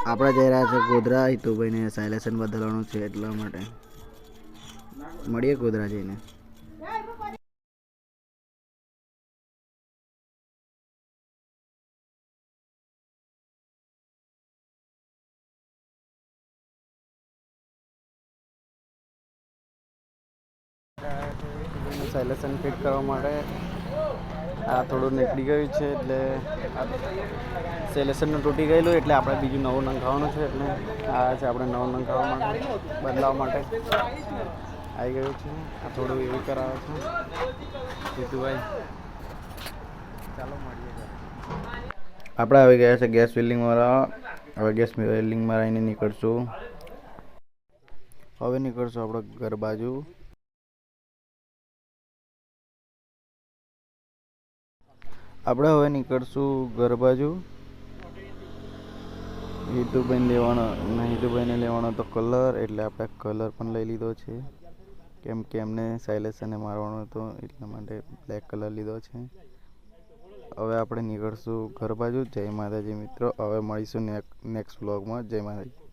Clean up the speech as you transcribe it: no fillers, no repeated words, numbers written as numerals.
આપણે જઈ રહ્યા છે ગોધરા. હિતુભાઈને સાયલેશન બદલવાનું છે એટલા માટે મળીએ ગોધરા જઈને. સાયલેશન ફિટ કરવા માટે આ થોડું નીકળી ગયું છે એટલે સાયલેશનનું તૂટી ગયેલું એટલે આપણે બીજું નવું નંખાવાનું છે એટલે આ છે આપણે નવું નંખાવા માટે બદલાવા માટે આવી ગયું છે. આ થોડું એવું કરાવે છે જીતુભાઈ. ચાલો મળીએ. આપણે આવી ગયા છે ગેસ વેલ્ડિંગવાળા. હવે ગેસ વેલ્ડિંગમાં રહીને નીકળશું. હવે નીકળશું આપણે ઘર બાજુ. આપણે હવે નીકળશું ઘર બાજુ. હિતુભાઈને લેવાનો તો કલર એટલે આપણે કલર પણ લઈ લીધો છે કેમ કે એમને સાયલેશને મારવાનો હતો એટલા માટે બ્લેક કલર લીધો છે. હવે આપણે નીકળશું ઘર બાજુ. જય માતાજી મિત્રો. હવે મળીશું નેક્સ્ટ વ્લોગમાં. જય માતાજી.